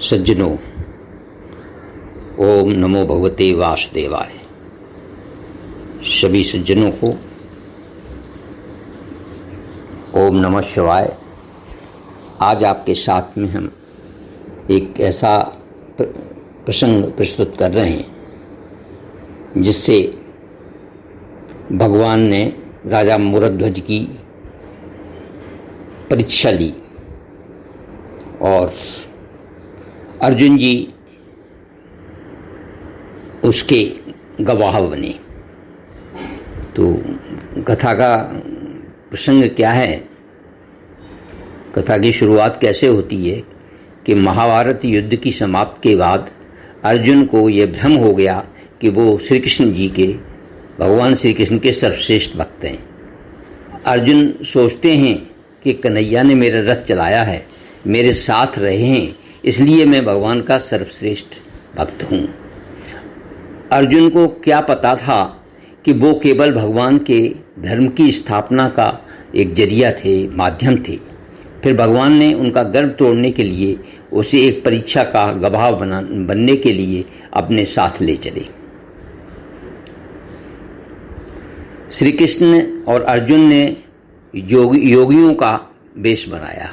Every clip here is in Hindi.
सज्जनों, ओम नमो भगवते वासुदेवाय। सभी सज्जनों को ओम नमः शिवाय। आज आपके साथ में हम एक ऐसा प्रसंग प्रस्तुत कर रहे हैं जिससे भगवान ने राजा मोरध्वज की परीक्षा ली और अर्जुन जी उसके गवाह बने। तो कथा का प्रसंग क्या है, कथा की शुरुआत कैसे होती है कि महाभारत युद्ध की समाप्ति के बाद अर्जुन को ये भ्रम हो गया कि वो श्री कृष्ण जी के, भगवान श्री कृष्ण के सर्वश्रेष्ठ भक्त हैं। अर्जुन सोचते हैं कि कन्हैया ने मेरा रथ चलाया है, मेरे साथ रहे हैं, इसलिए मैं भगवान का सर्वश्रेष्ठ भक्त हूँ। अर्जुन को क्या पता था कि वो केवल भगवान के धर्म की स्थापना का एक जरिया थे, माध्यम थे। फिर भगवान ने उनका गर्व तोड़ने के लिए उसे एक परीक्षा का गवाह बनने के लिए अपने साथ ले चले। श्री कृष्ण और अर्जुन ने योगियों का वेश बनाया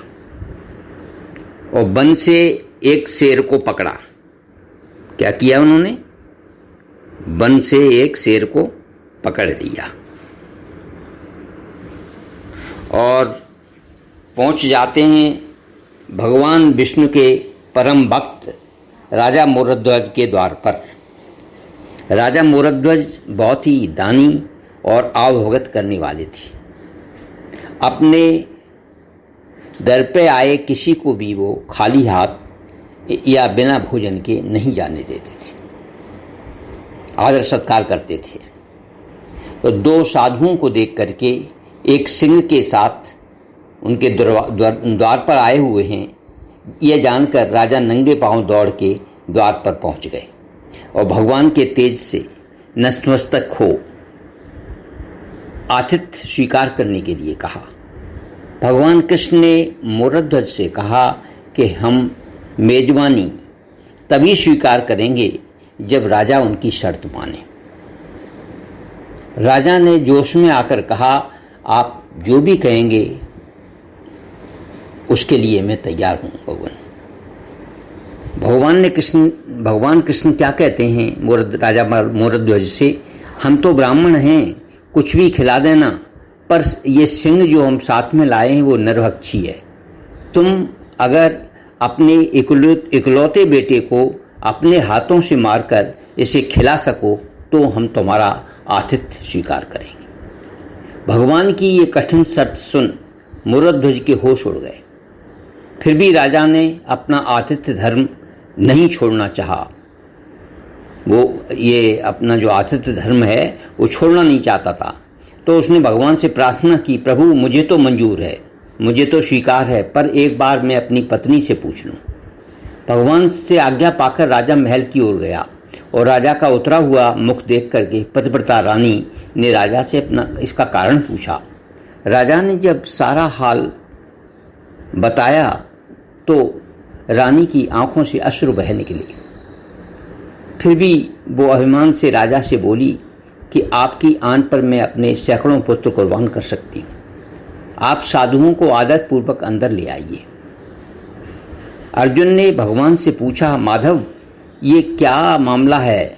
और वन से एक शेर को पकड़ा। क्या किया उन्होंने? वन से एक शेर को पकड़ लिया और पहुंच जाते हैं भगवान विष्णु के परम भक्त राजा मोरध्वज के द्वार पर। राजा मोरध्वज बहुत ही दानी और आवभगत करने वाले थे। अपने दर पे आए किसी को भी वो खाली हाथ या बिना भोजन के नहीं जाने देते थे, आदर सत्कार करते थे। तो दो साधुओं को देख करके एक सिंह के साथ उनके द्वार पर आए हुए हैं, यह जानकर राजा नंगे पांव दौड़ के द्वार पर पहुंच गए और भगवान के तेज से नतमस्तक हो आतिथ्य स्वीकार करने के लिए कहा। भगवान कृष्ण ने मोरध्वज से कहा कि हम मेजबानी तभी स्वीकार करेंगे जब राजा उनकी शर्त माने। राजा ने जोश में आकर कहा, आप जो भी कहेंगे उसके लिए मैं तैयार हूं भगवान। भगवान कृष्ण क्या कहते हैं राजा मोरध्वज से, हम तो ब्राह्मण हैं, कुछ भी खिला देना, पर ये सिंह जो हम साथ में लाए हैं वो नरभक्षी है। तुम अगर अपने इकलौते बेटे को अपने हाथों से मारकर इसे खिला सको तो हम तुम्हारा आतिथ्य स्वीकार करेंगे। भगवान की ये कठिन शर्त सुन मोरध्वज के होश उड़ गए। फिर भी राजा ने अपना आतिथ्य धर्म नहीं छोड़ना चाहा। वो ये अपना जो आतिथ्य धर्म है वो छोड़ना नहीं चाहता था। तो उसने भगवान से प्रार्थना की, प्रभु मुझे तो मंजूर है, मुझे तो स्वीकार है, पर एक बार मैं अपनी पत्नी से पूछ लूं। भगवान से आज्ञा पाकर राजा महल की ओर गया और राजा का उतरा हुआ मुख देख करके पतिव्रता रानी ने राजा से अपना इसका कारण पूछा। राजा ने जब सारा हाल बताया तो रानी की आंखों से अश्रु बह निकले। फिर भी वो अभिमान से राजा से बोली कि आपकी आन पर मैं अपने सैकड़ों पुत्र कुर्बान कर सकती हूँ, आप साधुओं को आदर पूर्वक अंदर ले आइए। अर्जुन ने भगवान से पूछा, माधव ये क्या मामला है,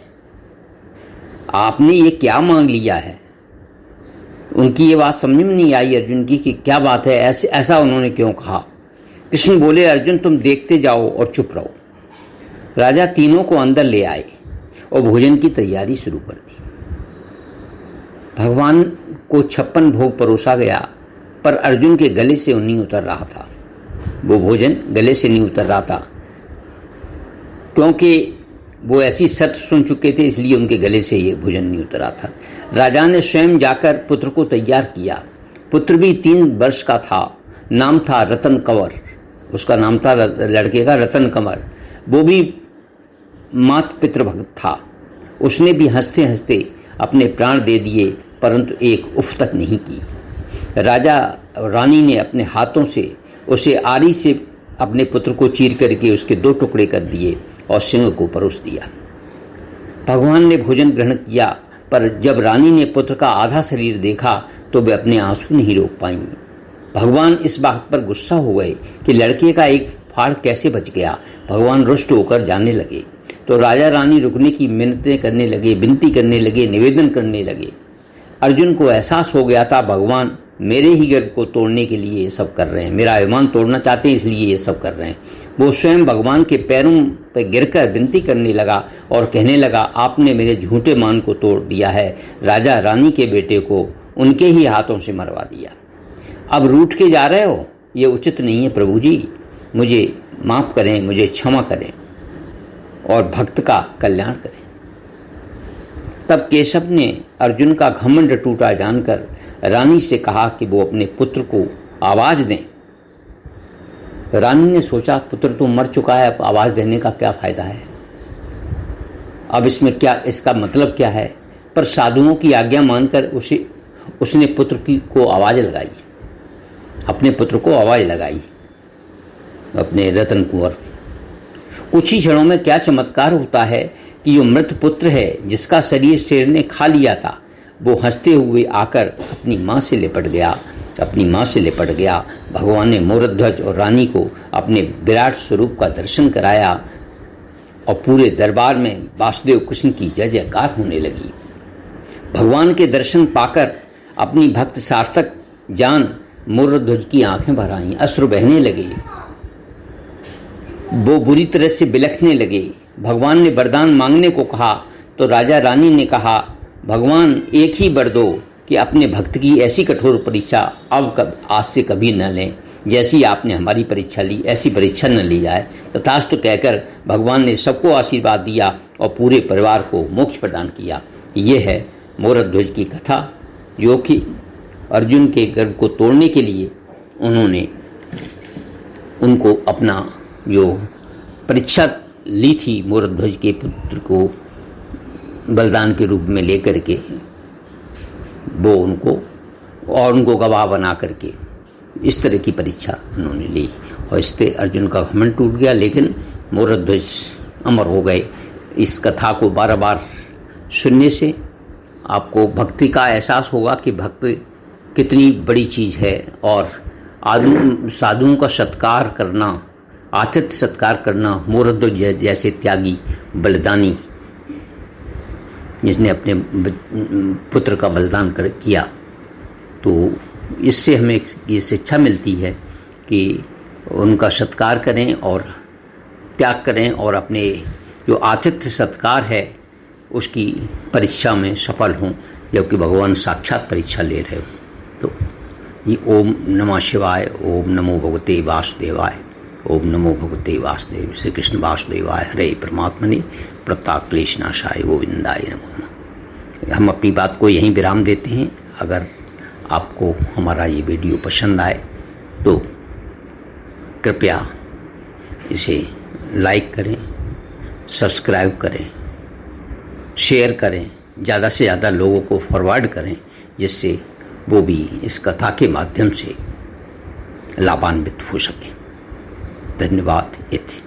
आपने ये क्या मांग लिया है? उनकी ये बात समझ में नहीं आई अर्जुन की कि क्या बात है, ऐसा उन्होंने क्यों कहा। कृष्ण बोले, अर्जुन तुम देखते जाओ और चुप रहो। राजा तीनों को अंदर ले आए और भोजन की तैयारी शुरू कर दी। भगवान को 56 भोग परोसा गया, पर अर्जुन के गले से नहीं उतर रहा था। वो भोजन गले से नहीं उतर रहा था क्योंकि वो ऐसी शर्त सुन चुके थे, इसलिए उनके गले से ये भोजन नहीं उतर रहा था। राजा ने स्वयं जाकर पुत्र को तैयार किया। पुत्र भी 3 वर्ष का था, नाम था रतन कंवर। उसका नाम था लड़के का रतन कंवर। वो भी मात पितृभक्त था। उसने भी हंसते हंसते अपने प्राण दे दिए, परंतु एक उफ तक नहीं की। राजा रानी ने अपने हाथों से उसे आरी से अपने पुत्र को चीर करके उसके 2 टुकड़े कर दिए और सिंह को परोस दिया। भगवान ने भोजन ग्रहण किया, पर जब रानी ने पुत्र का आधा शरीर देखा तो वे अपने आंसू नहीं रोक पाई। भगवान इस बात पर गुस्सा हो गए कि लड़के का एक फाड़ कैसे बच गया। भगवान रुष्ट होकर जाने लगे तो राजा रानी रुकने की मिन्नतें करने लगे, विनती करने लगे, निवेदन करने लगे। अर्जुन को एहसास हो गया था भगवान मेरे ही गर्व को तोड़ने के लिए ये सब कर रहे हैं, मेरा अभिमान तोड़ना चाहते हैं, इसलिए ये सब कर रहे हैं। वो स्वयं भगवान के पैरों पर गिरकर विनती करने लगा और कहने लगा, आपने मेरे झूठे मान को तोड़ दिया है, राजा रानी के बेटे को उनके ही हाथों से मरवा दिया। अब रूठ के जा रहे हो, ये उचित नहीं है प्रभु जी, मुझे माफ़ करें, मुझे क्षमा करें और भक्त का कल्याण करें। तब केशव ने अर्जुन का घमंड टूटा जानकर रानी से कहा कि वो अपने पुत्र को आवाज़ दें। रानी ने सोचा पुत्र तो मर चुका है, अब आवाज़ देने का क्या फ़ायदा है, अब इसमें क्या, इसका मतलब क्या है। पर साधुओं की आज्ञा मानकर उसने पुत्र को आवाज़ लगाई, अपने पुत्र को आवाज़ लगाई, अपने रतन कुंवर। कुछ ही क्षणों में क्या चमत्कार होता है कि जो मृत पुत्र है जिसका शरीर शेर ने खा लिया था, वो हंसते हुए आकर अपनी माँ से लिपट गया। भगवान ने मोरध्वज और रानी को अपने विराट स्वरूप का दर्शन कराया और पूरे दरबार में वासुदेव कृष्ण की जय जयकार होने लगी। भगवान के दर्शन पाकर अपनी भक्त सार्थक जान मोरध्वज की आंखें भर आईं, अश्रु बहने लगे, वो बुरी तरह से बिलखने लगे। भगवान ने वरदान मांगने को कहा तो राजा रानी ने कहा, भगवान एक ही वर दो कि अपने भक्त की ऐसी कठोर परीक्षा अब आज से कभी न लें, जैसी आपने हमारी परीक्षा ली ऐसी परीक्षा न ली जाए। तथास्तु कहकर भगवान ने सबको आशीर्वाद दिया और पूरे परिवार को मोक्ष प्रदान किया। ये है मोरध्वज की कथा, जो कि अर्जुन के गर्व को तोड़ने के लिए उन्होंने उनको अपना जो परीक्षा ली थी मोरध्वज के पुत्र को बलिदान के रूप में लेकर के, वो उनको गवाह बना करके इस तरह की परीक्षा उन्होंने ली और इससे अर्जुन का घमंड टूट गया। लेकिन मोरध्वज अमर हो गए। इस कथा को बार बार सुनने से आपको भक्ति का एहसास होगा कि भक्ति कितनी बड़ी चीज़ है और साधुओं का सत्कार करना, आतिथ्य सत्कार करना। मोरध्वज जैसे त्यागी बलिदानी जिसने अपने पुत्र का बलिदान किया, तो इससे हमें ये शिक्षा मिलती है कि उनका सत्कार करें और त्याग करें और अपने जो आतिथ्य सत्कार है उसकी परीक्षा में सफल हों, जबकि भगवान साक्षात परीक्षा ले रहे हो। तो ये ओम नमः शिवाय, ओम नमो भगवते वासुदेवाय, ओम नमो भगवते वासुदेव, श्री कृष्ण वासुदेवाय, हरे परमात्मने प्रताप क्लेशनाशाय गोविंदाय नमः। हम अपनी बात को यहीं विराम देते हैं। अगर आपको हमारा ये वीडियो पसंद आए तो कृपया इसे लाइक करें, सब्सक्राइब करें, शेयर करें, ज़्यादा से ज़्यादा लोगों को फॉरवर्ड करें, जिससे वो भी इस कथा के माध्यम से लाभान्वित हो सकें। धन्यवाद। इति।